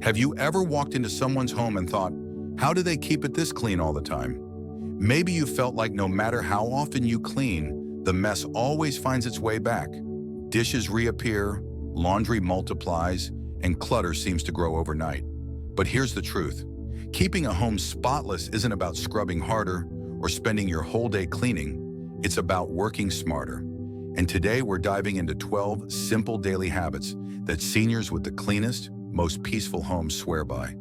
Have you ever walked into someone's home and thought, how do they keep it this clean all the time? Maybe you felt like no matter how often you clean, the mess always finds its way back. Dishes reappear, laundry multiplies, and clutter seems to grow overnight. But here's the truth. Keeping a home spotless isn't about scrubbing harder or spending your whole day cleaning. It's about working smarter. And today we're diving into 12 simple daily habits that seniors with the cleanest, most peaceful homes swear by.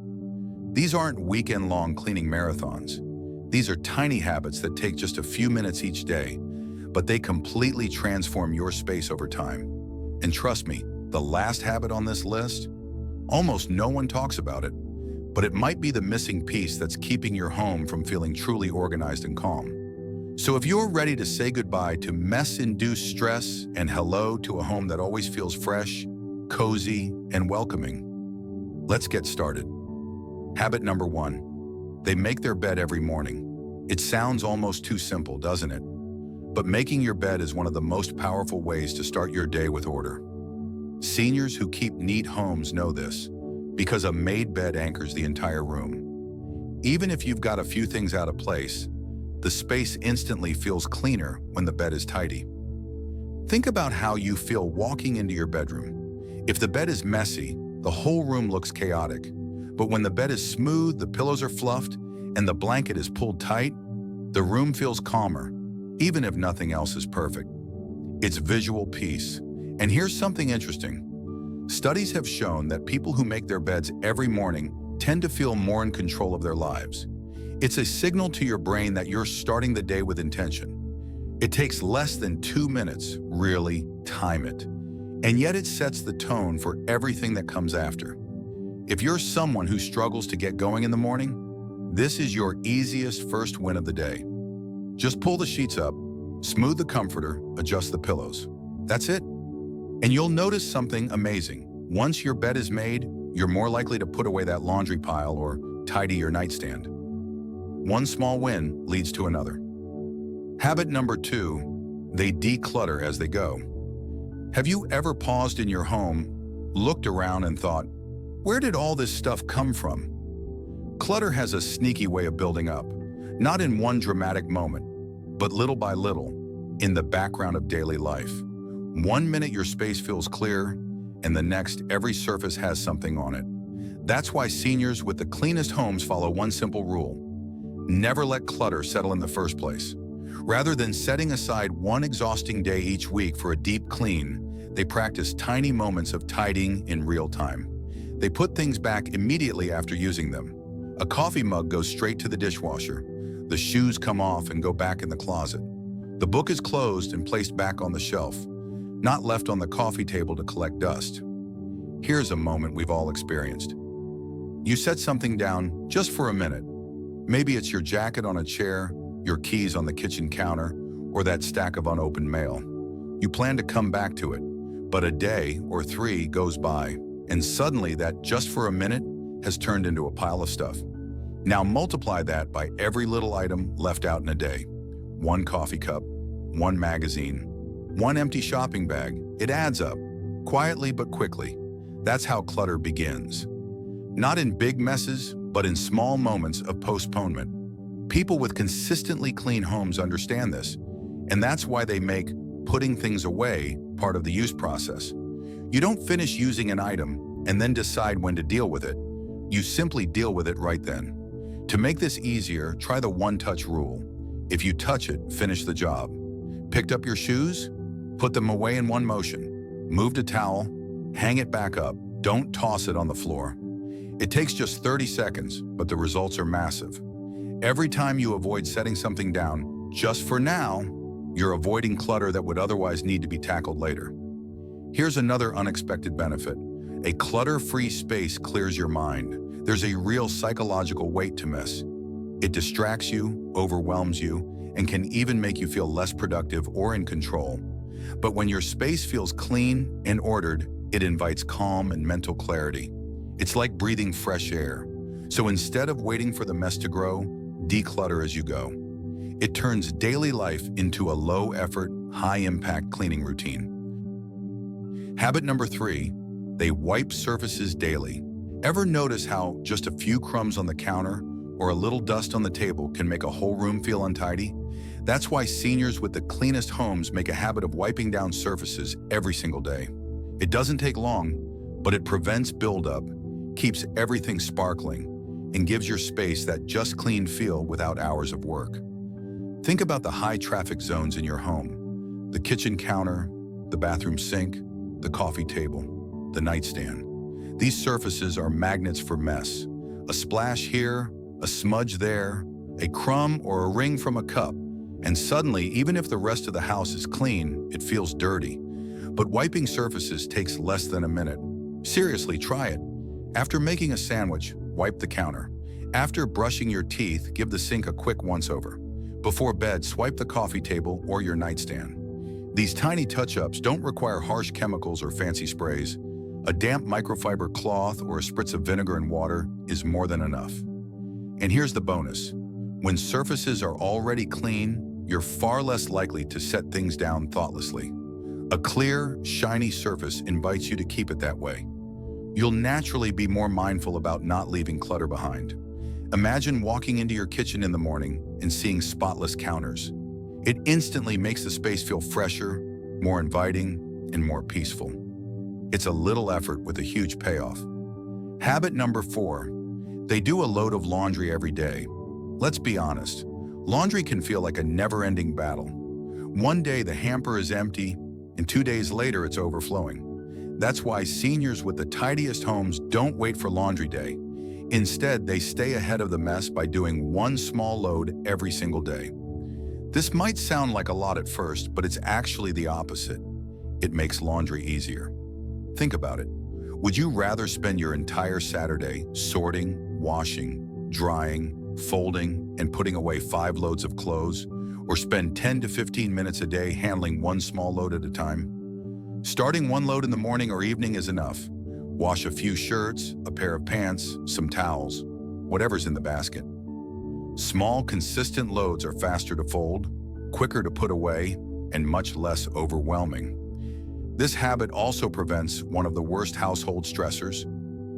These aren't weekend-long cleaning marathons. These are tiny habits that take just a few minutes each day, but they completely transform your space over time. And trust me, the last habit on this list, almost no one talks about it, but it might be the missing piece that's keeping your home from feeling truly organized and calm. So if you're ready to say goodbye to mess-induced stress and hello to a home that always feels fresh, cozy, and welcoming, let's get started. Habit number 1, they make their bed every morning. It sounds almost too simple, doesn't it? But making your bed is one of the most powerful ways to start your day with order. Seniors who keep neat homes know this, because a made bed anchors the entire room. Even if you've got a few things out of place, the space instantly feels cleaner when the bed is tidy. Think about how you feel walking into your bedroom. If the bed is messy, the whole room looks chaotic. But when the bed is smooth, the pillows are fluffed, and the blanket is pulled tight, the room feels calmer, even if nothing else is perfect. It's visual peace. And here's something interesting. Studies have shown that people who make their beds every morning tend to feel more in control of their lives. It's a signal to your brain that you're starting the day with intention. It takes less than 2 minutes, really, time it. And yet it sets the tone for everything that comes after. If you're someone who struggles to get going in the morning, this is your easiest first win of the day. Just pull the sheets up, smooth the comforter, adjust the pillows. That's it. And you'll notice something amazing. Once your bed is made, you're more likely to put away that laundry pile or tidy your nightstand. One small win leads to another. Habit number 2, they declutter as they go. Have you ever paused in your home, looked around and thought, where did all this stuff come from? Clutter has a sneaky way of building up, not in one dramatic moment, but little by little, in the background of daily life. One minute your space feels clear, and the next every surface has something on it. That's why seniors with the cleanest homes follow one simple rule. Never let clutter settle in the first place. Rather than setting aside one exhausting day each week for a deep clean, they practice tiny moments of tidying in real time. They put things back immediately after using them. A coffee mug goes straight to the dishwasher. The shoes come off and go back in the closet. The book is closed and placed back on the shelf, not left on the coffee table to collect dust. Here's a moment we've all experienced. You set something down just for a minute. Maybe it's your jacket on a chair, your keys on the kitchen counter, or that stack of unopened mail. You plan to come back to it, but a day or 3 goes by, and suddenly that just for a minute has turned into a pile of stuff. Now multiply that by every little item left out in a day. 1 coffee cup, 1 magazine, 1 empty shopping bag. It adds up, quietly but quickly. That's how clutter begins. Not in big messes, but in small moments of postponement. People with consistently clean homes understand this, and that's why they make putting things away part of the use process. You don't finish using an item and then decide when to deal with it. You simply deal with it right then. To make this easier, try the one-touch rule. If you touch it, finish the job. Picked up your shoes? Put them away in one motion. Moved a towel? Hang it back up. Don't toss it on the floor. It takes just 30 seconds, but the results are massive. Every time you avoid setting something down, just for now, you're avoiding clutter that would otherwise need to be tackled later. Here's another unexpected benefit. A clutter-free space clears your mind. There's a real psychological weight to mess. It distracts you, overwhelms you, and can even make you feel less productive or in control. But when your space feels clean and ordered, it invites calm and mental clarity. It's like breathing fresh air. So instead of waiting for the mess to grow, declutter as you go. It turns daily life into a low-effort, high-impact cleaning routine. Habit number 3, they wipe surfaces daily. Ever notice how just a few crumbs on the counter or a little dust on the table can make a whole room feel untidy? That's why seniors with the cleanest homes make a habit of wiping down surfaces every single day. It doesn't take long, but it prevents buildup, keeps everything sparkling, and gives your space that just clean feel without hours of work. Think about the high traffic zones in your home: the kitchen counter, the bathroom sink, the coffee table, the nightstand. These surfaces are magnets for mess. A splash here, a smudge there, a crumb or a ring from a cup, and suddenly, even if the rest of the house is clean, it feels dirty. But wiping surfaces takes less than a minute. Seriously, try it. After making a sandwich, wipe the counter. After brushing your teeth, give the sink a quick once-over. Before bed, swipe the coffee table or your nightstand. These tiny touch-ups don't require harsh chemicals or fancy sprays. A damp microfiber cloth or a spritz of vinegar and water is more than enough. And here's the bonus. When surfaces are already clean, you're far less likely to set things down thoughtlessly. A clear, shiny surface invites you to keep it that way. You'll naturally be more mindful about not leaving clutter behind. Imagine walking into your kitchen in the morning and seeing spotless counters. It instantly makes the space feel fresher, more inviting, and more peaceful. It's a little effort with a huge payoff. Habit number 4. They do a load of laundry every day. Let's be honest. Laundry can feel like a never-ending battle. One day the hamper is empty, and 2 days later it's overflowing. That's why seniors with the tidiest homes don't wait for laundry day. Instead, they stay ahead of the mess by doing one small load every single day. This might sound like a lot at first, but it's actually the opposite. It makes laundry easier. Think about it. Would you rather spend your entire Saturday sorting, washing, drying, folding, and putting away 5 loads of clothes, or spend 10 to 15 minutes a day handling one small load at a time? Starting one load in the morning or evening is enough. Wash a few shirts, a pair of pants, some towels, whatever's in the basket. Small, consistent loads are faster to fold, quicker to put away, and much less overwhelming. This habit also prevents one of the worst household stressors: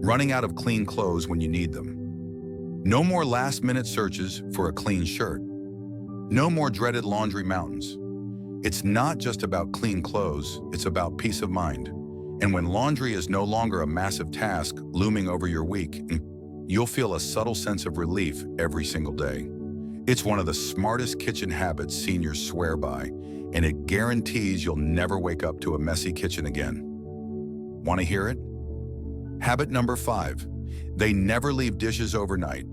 running out of clean clothes when you need them. No more last-minute searches for a clean shirt. No more dreaded laundry mountains. It's not just about clean clothes, it's about peace of mind. And when laundry is no longer a massive task looming over your week, you'll feel a subtle sense of relief every single day. It's one of the smartest kitchen habits seniors swear by, and it guarantees you'll never wake up to a messy kitchen again. Want to hear it? Habit number 5. They never leave dishes overnight.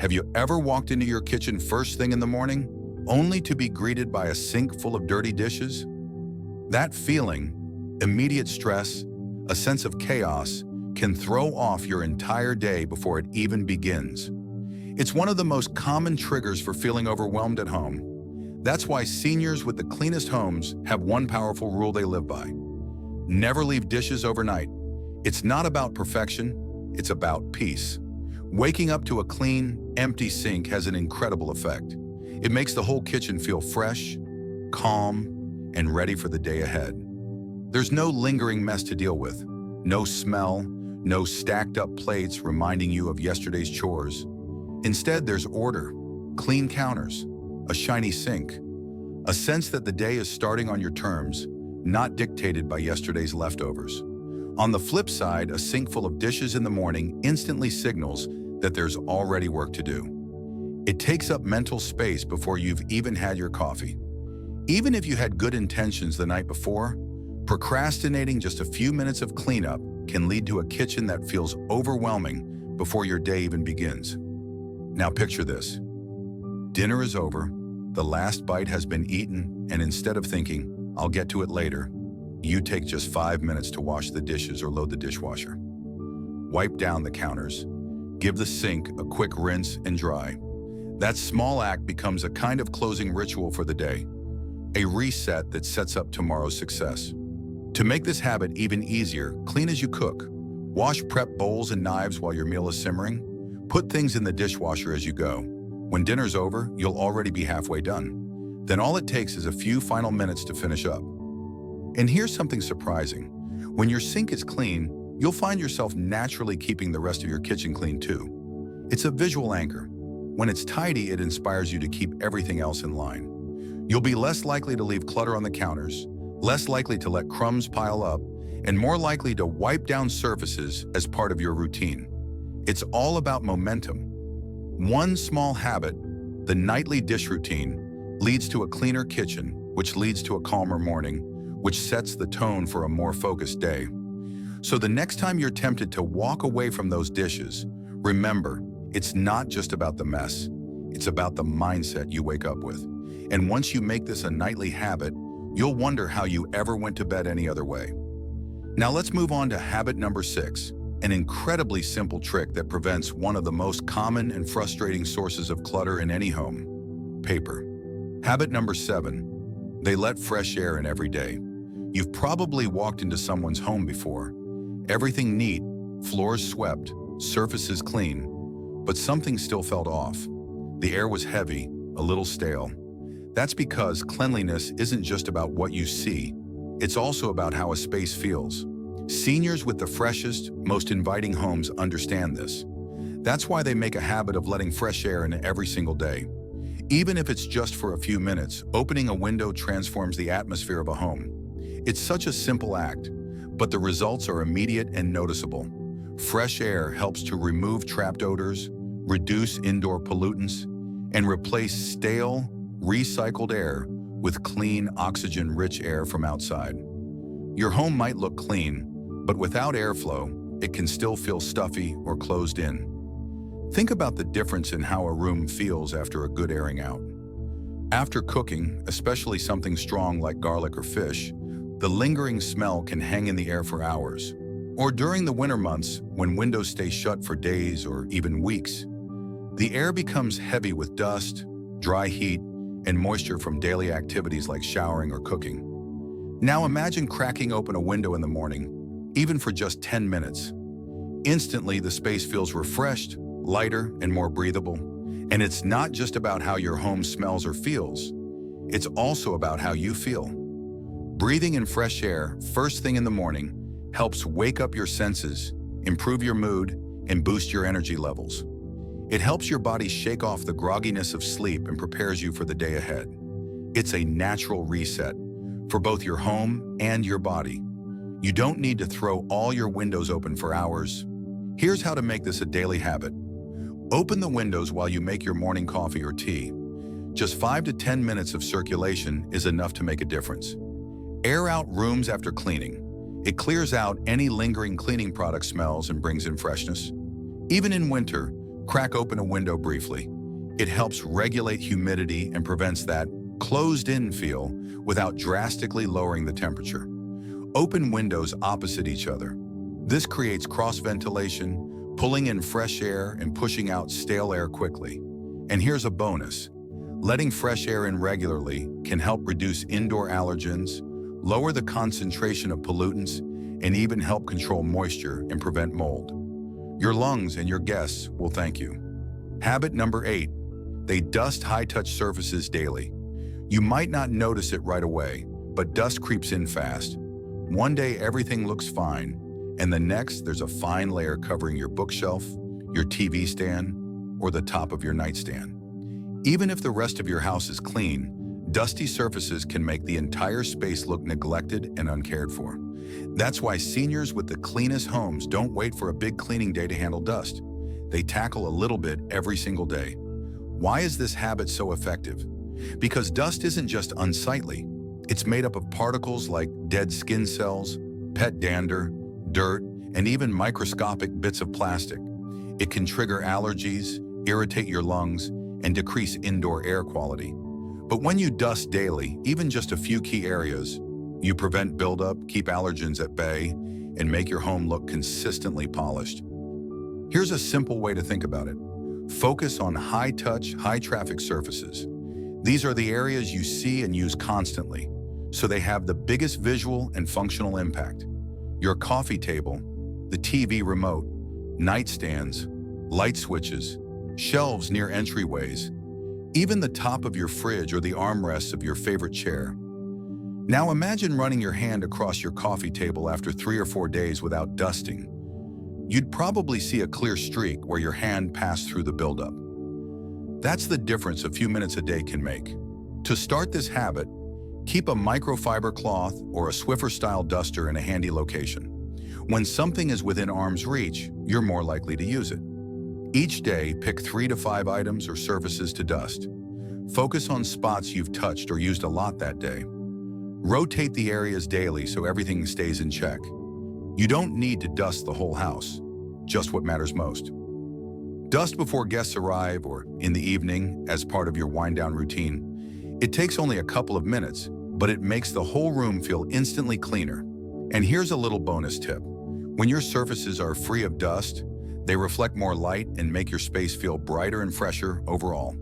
Have you ever walked into your kitchen first thing in the morning, only to be greeted by a sink full of dirty dishes? That feeling, immediate stress, a sense of chaos, can throw off your entire day before it even begins. It's one of the most common triggers for feeling overwhelmed at home. That's why seniors with the cleanest homes have one powerful rule they live by: never leave dishes overnight. It's not about perfection, it's about peace. Waking up to a clean, empty sink has an incredible effect. It makes the whole kitchen feel fresh, calm, and ready for the day ahead. There's no lingering mess to deal with, no smell, no stacked up plates reminding you of yesterday's chores. Instead, there's order, clean counters, a shiny sink, a sense that the day is starting on your terms, not dictated by yesterday's leftovers. On the flip side, a sink full of dishes in the morning instantly signals that there's already work to do. It takes up mental space before you've even had your coffee. Even if you had good intentions the night before, procrastinating just a few minutes of cleanup can lead to a kitchen that feels overwhelming before your day even begins. Now picture this. Dinner is over, the last bite has been eaten, and instead of thinking, "I'll get to it later," you take just 5 minutes to wash the dishes or load the dishwasher. Wipe down the counters. Give the sink a quick rinse and dry. That small act becomes a kind of closing ritual for the day, a reset that sets up tomorrow's success. To make this habit even easier, clean as you cook. Wash prep bowls and knives while your meal is simmering. Put things in the dishwasher as you go. When dinner's over, you'll already be halfway done. Then all it takes is a few final minutes to finish up. And here's something surprising. When your sink is clean, you'll find yourself naturally keeping the rest of your kitchen clean too. It's a visual anchor. When it's tidy, it inspires you to keep everything else in line. You'll be less likely to leave clutter on the counters, less likely to let crumbs pile up, and more likely to wipe down surfaces as part of your routine. It's all about momentum. One small habit, the nightly dish routine, leads to a cleaner kitchen, which leads to a calmer morning, which sets the tone for a more focused day. So the next time you're tempted to walk away from those dishes, remember, it's not just about the mess. It's about the mindset you wake up with. And once you make this a nightly habit, you'll wonder how you ever went to bed any other way. Now let's move on to habit number 6, an incredibly simple trick that prevents one of the most common and frustrating sources of clutter in any home: paper. Habit number 7, they let fresh air in every day. You've probably walked into someone's home before. Everything neat, floors swept, surfaces clean, but something still felt off. The air was heavy, a little stale. That's because cleanliness isn't just about what you see, it's also about how a space feels. Seniors with the freshest, most inviting homes understand this. That's why they make a habit of letting fresh air in every single day. Even if it's just for a few minutes, opening a window transforms the atmosphere of a home. It's such a simple act, but the results are immediate and noticeable. Fresh air helps to remove trapped odors, reduce indoor pollutants, and replace stale, recycled air with clean, oxygen-rich air from outside. Your home might look clean, but without airflow, it can still feel stuffy or closed in. Think about the difference in how a room feels after a good airing out. After cooking, especially something strong like garlic or fish, the lingering smell can hang in the air for hours. Or during the winter months, when windows stay shut for days or even weeks, the air becomes heavy with dust, dry heat, and moisture from daily activities like showering or cooking. Now imagine cracking open a window in the morning, even for just 10 minutes. Instantly, the space feels refreshed, lighter, and more breathable. And it's not just about how your home smells or feels, it's also about how you feel. Breathing in fresh air first thing in the morning helps wake up your senses, improve your mood, and boost your energy levels. It helps your body shake off the grogginess of sleep and prepares you for the day ahead. It's a natural reset for both your home and your body. You don't need to throw all your windows open for hours. Here's how to make this a daily habit. Open the windows while you make your morning coffee or tea. Just 5 to 10 minutes of circulation is enough to make a difference. Air out rooms after cleaning. It clears out any lingering cleaning product smells and brings in freshness. Even in winter, crack open a window briefly. It helps regulate humidity and prevents that closed-in feel without drastically lowering the temperature. Open windows opposite each other. This creates cross-ventilation, pulling in fresh air and pushing out stale air quickly. And here's a bonus. Letting fresh air in regularly can help reduce indoor allergens, lower the concentration of pollutants, and even help control moisture and prevent mold. Your lungs and your guests will thank you. Habit number 8, they dust high-touch surfaces daily. You might not notice it right away, but dust creeps in fast. One day everything looks fine, and the next there's a fine layer covering your bookshelf, your TV stand, or the top of your nightstand. Even if the rest of your house is clean, dusty surfaces can make the entire space look neglected and uncared for. That's why seniors with the cleanest homes don't wait for a big cleaning day to handle dust. They tackle a little bit every single day. Why is this habit so effective? Because dust isn't just unsightly. It's made up of particles like dead skin cells, pet dander, dirt, and even microscopic bits of plastic. It can trigger allergies, irritate your lungs, and decrease indoor air quality. But when you dust daily, even just a few key areas, you prevent buildup, keep allergens at bay, and make your home look consistently polished. Here's a simple way to think about it. Focus on high-touch, high-traffic surfaces. These are the areas you see and use constantly, so they have the biggest visual and functional impact. Your coffee table, the TV remote, nightstands, light switches, shelves near entryways, even the top of your fridge or the armrests of your favorite chair. Now imagine running your hand across your coffee table after 3 or 4 days without dusting. You'd probably see a clear streak where your hand passed through the buildup. That's the difference a few minutes a day can make. To start this habit, keep a microfiber cloth or a Swiffer-style duster in a handy location. When something is within arm's reach, you're more likely to use it. Each day, pick 3 to 5 items or surfaces to dust. Focus on spots you've touched or used a lot that day. Rotate the areas daily so everything stays in check. You don't need to dust the whole house, just what matters most. Dust before guests arrive or in the evening as part of your wind-down routine. It takes only a couple of minutes, but it makes the whole room feel instantly cleaner. And here's a little bonus tip. When your surfaces are free of dust, they reflect more light and make your space feel brighter and fresher overall.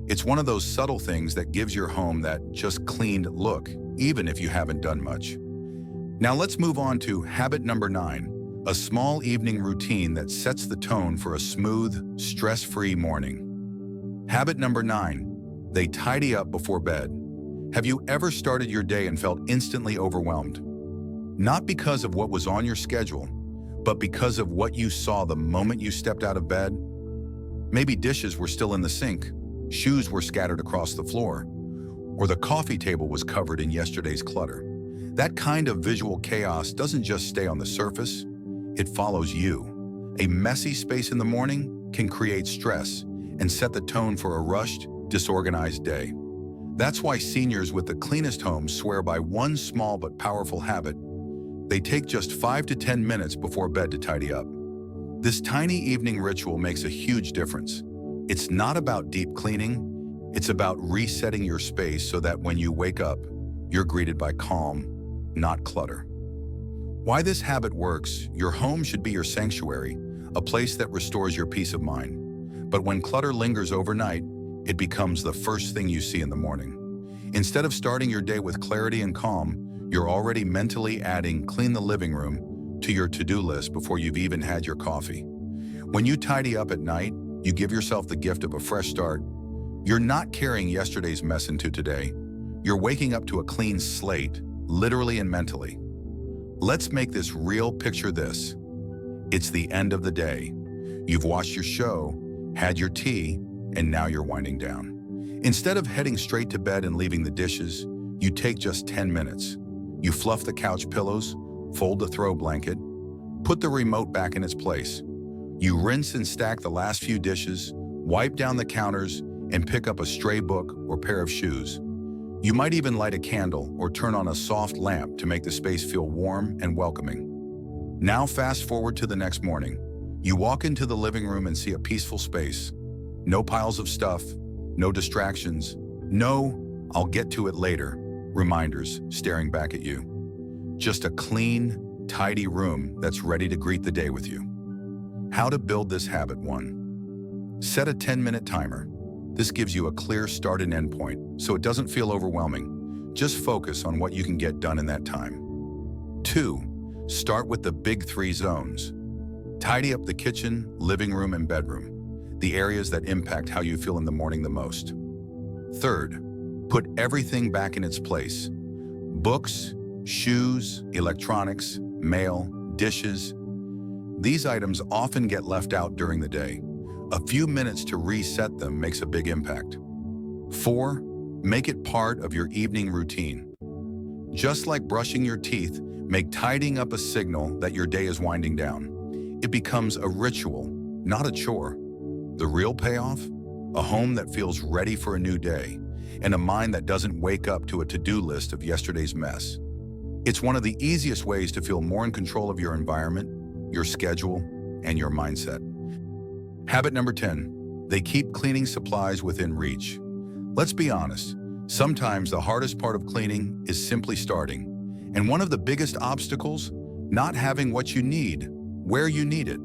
It's one of those subtle things that gives your home that just cleaned look, even if you haven't done much. Now let's move on to habit number 9, a small evening routine that sets the tone for a smooth, stress-free morning. Habit number 9, they tidy up before bed. Have you ever started your day and felt instantly overwhelmed? Not because of what was on your schedule, but because of what you saw the moment you stepped out of bed. Maybe dishes were still in the sink, shoes were scattered across the floor, or the coffee table was covered in yesterday's clutter. That kind of visual chaos doesn't just stay on the surface, it follows you. A messy space in the morning can create stress and set the tone for a rushed, disorganized day. That's why seniors with the cleanest homes swear by one small but powerful habit. They take just 5 to 10 minutes before bed to tidy up. This tiny evening ritual makes a huge difference. It's not about deep cleaning, it's about resetting your space so that when you wake up, you're greeted by calm, not clutter. Why this habit works: your home should be your sanctuary, a place that restores your peace of mind. But when clutter lingers overnight, it becomes the first thing you see in the morning. Instead of starting your day with clarity and calm, you're already mentally adding "clean the living room" to your to-do list before you've even had your coffee. When you tidy up at night, you give yourself the gift of a fresh start. You're not carrying yesterday's mess into today. You're waking up to a clean slate, literally and mentally. Let's make this real. Picture this. It's the end of the day. You've watched your show, had your tea, and now you're winding down. Instead of heading straight to bed and leaving the dishes, you take just 10 minutes. You fluff the couch pillows, fold the throw blanket, put the remote back in its place. You rinse and stack the last few dishes, wipe down the counters, and pick up a stray book or pair of shoes. You might even light a candle or turn on a soft lamp to make the space feel warm and welcoming. Now fast forward to the next morning. You walk into the living room and see a peaceful space. No piles of stuff, no distractions, no "I'll get to it later" reminders staring back at you. Just a clean, tidy room that's ready to greet the day with you. How to build this habit: 1. Set a 10-minute timer. This gives you a clear start and end point, so it doesn't feel overwhelming. Just focus on what you can get done in that time. 2. Start with the big 3 zones. Tidy up the kitchen, living room, and bedroom, the areas that impact how you feel in the morning the most. 3rd, put everything back in its place. Books, shoes, electronics, mail, dishes. These items often get left out during the day. A few minutes to reset them makes a big impact. 4. Make it part of your evening routine. Just like brushing your teeth, make tidying up a signal that your day is winding down. It becomes a ritual, not a chore. The real payoff? A home that feels ready for a new day, and a mind that doesn't wake up to a to-do list of yesterday's mess. It's one of the easiest ways to feel more in control of your environment, your schedule, and your mindset. Habit number 10, they keep cleaning supplies within reach. Let's be honest, sometimes the hardest part of cleaning is simply starting. And one of the biggest obstacles, not having what you need, where you need it.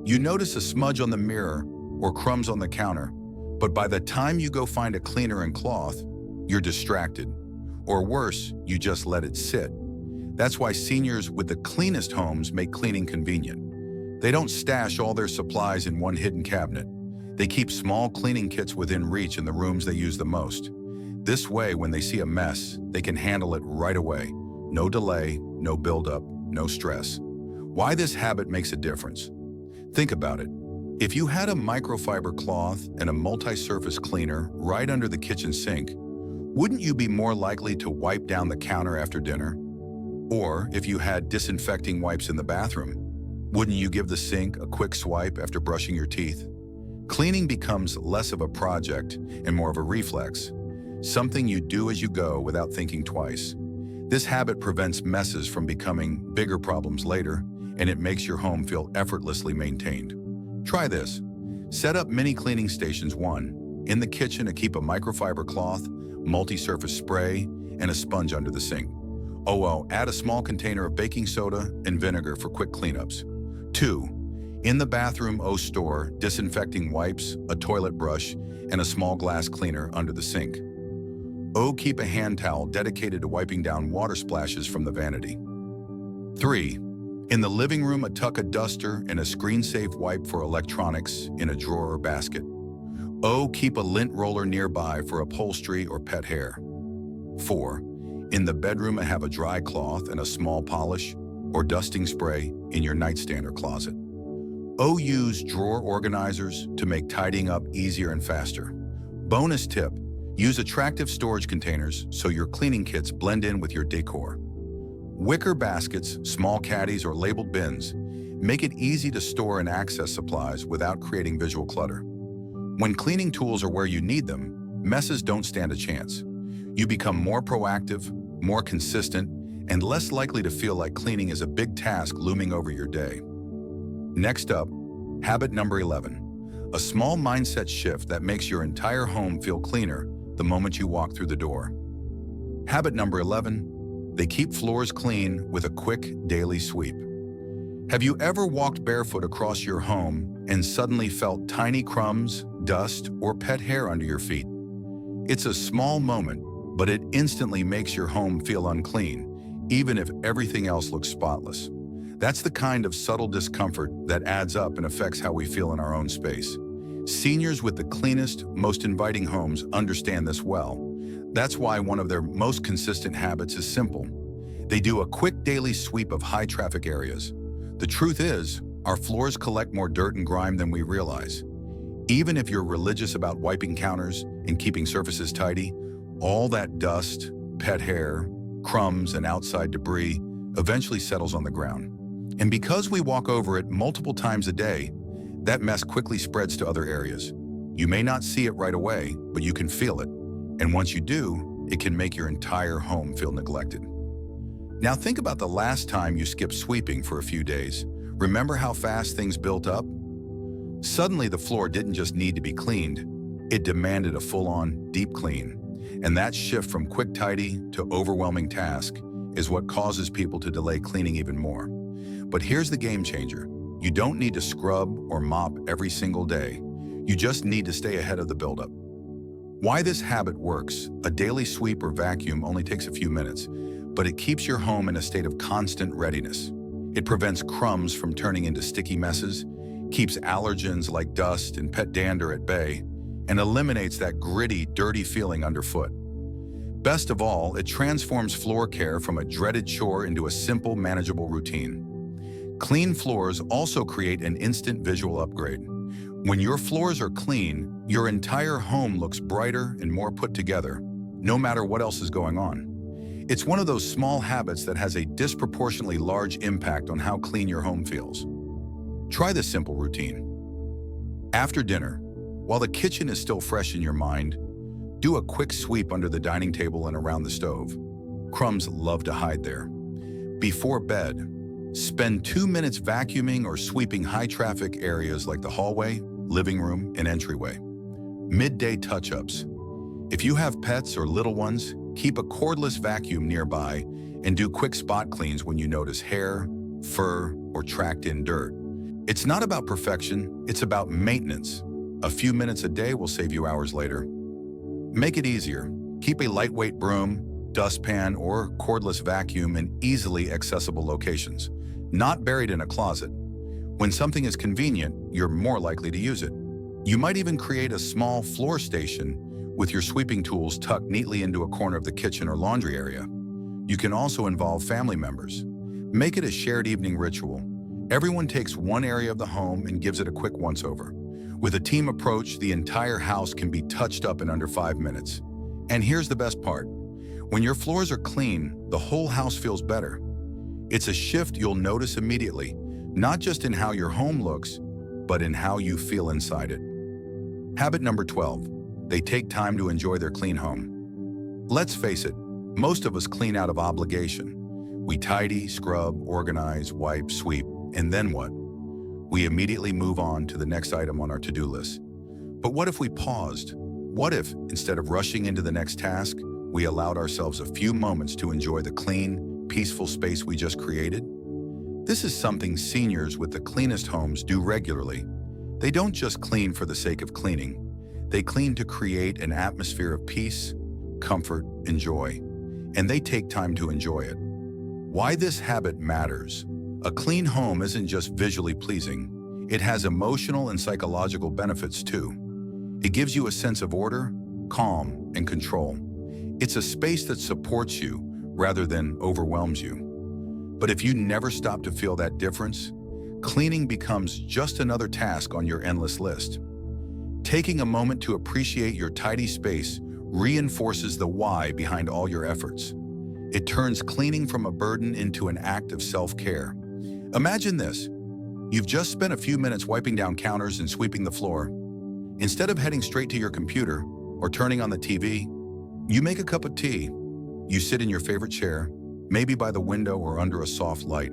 You notice a smudge on the mirror or crumbs on the counter, but by the time you go find a cleaner and cloth, you're distracted. Or worse, you just let it sit. That's why seniors with the cleanest homes make cleaning convenient. They don't stash all their supplies in one hidden cabinet. They keep small cleaning kits within reach in the rooms they use the most. This way, when they see a mess, they can handle it right away. No delay, no buildup, no stress. Why this habit makes a difference? Think about it. If you had a microfiber cloth and a multi-surface cleaner right under the kitchen sink, wouldn't you be more likely to wipe down the counter after dinner? Or if you had disinfecting wipes in the bathroom, wouldn't you give the sink a quick swipe after brushing your teeth? Cleaning becomes less of a project and more of a reflex, something you do as you go without thinking twice. This habit prevents messes from becoming bigger problems later, and it makes your home feel effortlessly maintained. Try this. Set up mini cleaning stations. 1. In the kitchen to keep a microfiber cloth, multi-surface spray, and a sponge under the sink. Add a small container of baking soda and vinegar for quick cleanups. 2. In the bathroom, store disinfecting wipes, a toilet brush, and a small glass cleaner under the sink. Keep a hand towel dedicated to wiping down water splashes from the vanity. 3. In the living room, tuck a duster and a screen-safe wipe for electronics in a drawer or basket. Keep a lint roller nearby for upholstery or pet hair. 4. In the bedroom, have a dry cloth and a small polish or dusting spray in your nightstand or closet. Use drawer organizers to make tidying up easier and faster. Bonus tip, use attractive storage containers so your cleaning kits blend in with your decor. Wicker baskets, small caddies, or labeled bins make it easy to store and access supplies without creating visual clutter. When cleaning tools are where you need them, messes don't stand a chance. You become more proactive, more consistent, and less likely to feel like cleaning is a big task looming over your day. Next up, habit number 11. A small mindset shift that makes your entire home feel cleaner the moment you walk through the door. Habit number 11. They keep floors clean with a quick daily sweep. Have you ever walked barefoot across your home and suddenly felt tiny crumbs, dust, or pet hair under your feet? It's a small moment, but it instantly makes your home feel unclean, even if everything else looks spotless. That's the kind of subtle discomfort that adds up and affects how we feel in our own space. Seniors with the cleanest, most inviting homes understand this well. That's why one of their most consistent habits is simple. They do a quick daily sweep of high-traffic areas. The truth is, our floors collect more dirt and grime than we realize. Even if you're religious about wiping counters and keeping surfaces tidy, all that dust, pet hair, crumbs, and outside debris eventually settles on the ground. And because we walk over it multiple times a day, that mess quickly spreads to other areas. You may not see it right away, but you can feel it. And once you do, it can make your entire home feel neglected. Now think about the last time you skipped sweeping for a few days. Remember how fast things built up? Suddenly the floor didn't just need to be cleaned, it demanded a full-on, deep clean. And that shift from quick tidy to overwhelming task is what causes people to delay cleaning even more. But here's the game changer. You don't need to scrub or mop every single day. You just need to stay ahead of the buildup. Why this habit works: a daily sweep or vacuum only takes a few minutes, but it keeps your home in a state of constant readiness. It prevents crumbs from turning into sticky messes, keeps allergens like dust and pet dander at bay, and eliminates that gritty, dirty feeling underfoot. Best of all, it transforms floor care from a dreaded chore into a simple, manageable routine. Clean floors also create an instant visual upgrade. When your floors are clean, your entire home looks brighter and more put together, no matter what else is going on. It's one of those small habits that has a disproportionately large impact on how clean your home feels. Try this simple routine. After dinner, while the kitchen is still fresh in your mind, do a quick sweep under the dining table and around the stove. Crumbs love to hide there. Before bed, spend 2 minutes vacuuming or sweeping high-traffic areas like the hallway, living room, and entryway. Midday touch-ups. If you have pets or little ones, keep a cordless vacuum nearby and do quick spot cleans when you notice hair, fur, or tracked-in dirt. It's not about perfection, it's about maintenance. A few minutes a day will save you hours later. Make it easier. Keep a lightweight broom, dustpan, or cordless vacuum in easily accessible locations, not buried in a closet. When something is convenient, you're more likely to use it. You might even create a small floor station with your sweeping tools tucked neatly into a corner of the kitchen or laundry area. You can also involve family members. Make it a shared evening ritual. Everyone takes one area of the home and gives it a quick once-over. With a team approach, the entire house can be touched up in under 5 minutes. And here's the best part. When your floors are clean, the whole house feels better. It's a shift you'll notice immediately, not just in how your home looks, but in how you feel inside it. Habit number 12. They take time to enjoy their clean home. Let's face it, most of us clean out of obligation. We tidy, scrub, organize, wipe, sweep, and then what? We immediately move on to the next item on our to-do list. But what if we paused? What if, instead of rushing into the next task, we allowed ourselves a few moments to enjoy the clean, peaceful space we just created? This is something seniors with the cleanest homes do regularly. They don't just clean for the sake of cleaning. They clean to create an atmosphere of peace, comfort, and joy. And they take time to enjoy it. Why this habit matters. A clean home isn't just visually pleasing. It has emotional and psychological benefits too. It gives you a sense of order, calm, and control. It's a space that supports you rather than overwhelms you. But if you never stop to feel that difference, cleaning becomes just another task on your endless list. Taking a moment to appreciate your tidy space reinforces the why behind all your efforts. It turns cleaning from a burden into an act of self-care. Imagine this. You've just spent a few minutes wiping down counters and sweeping the floor. Instead of heading straight to your computer or turning on the TV, you make a cup of tea. You sit in your favorite chair, maybe by the window or under a soft light.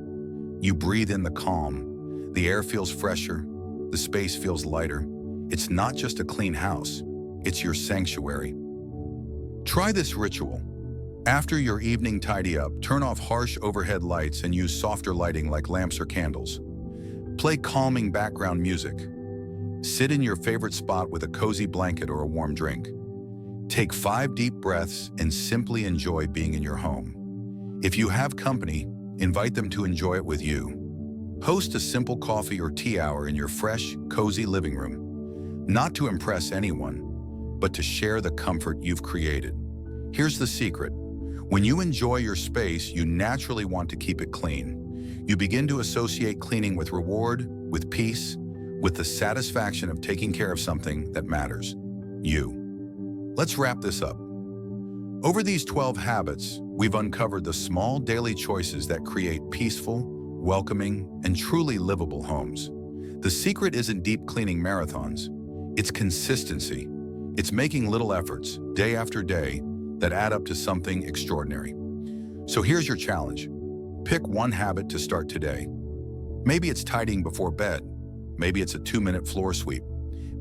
You breathe in the calm. The air feels fresher. The space feels lighter. It's not just a clean house. It's your sanctuary. Try this ritual. After your evening tidy up, turn off harsh overhead lights and use softer lighting like lamps or candles. Play calming background music. Sit in your favorite spot with a cozy blanket or a warm drink. Take 5 deep breaths and simply enjoy being in your home. If you have company, invite them to enjoy it with you. Host a simple coffee or tea hour in your fresh, cozy living room. Not to impress anyone, but to share the comfort you've created. Here's the secret. When you enjoy your space, you naturally want to keep it clean. You begin to associate cleaning with reward, with peace, with the satisfaction of taking care of something that matters, you. Let's wrap this up. Over these 12 habits, we've uncovered the small daily choices that create peaceful, welcoming, and truly livable homes. The secret isn't deep cleaning marathons. It's consistency. It's making little efforts, day after day, that add up to something extraordinary. So here's your challenge. Pick one habit to start today. Maybe it's tidying before bed. Maybe it's a 2-minute floor sweep.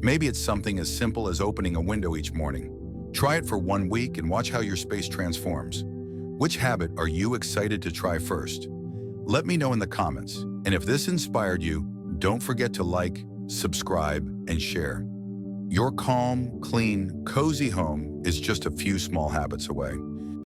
Maybe it's something as simple as opening a window each morning. Try it for 1 week and watch how your space transforms. Which habit are you excited to try first? Let me know in the comments. And if this inspired you, don't forget to like, subscribe, and share. Your calm, clean, cozy home is just a few small habits away.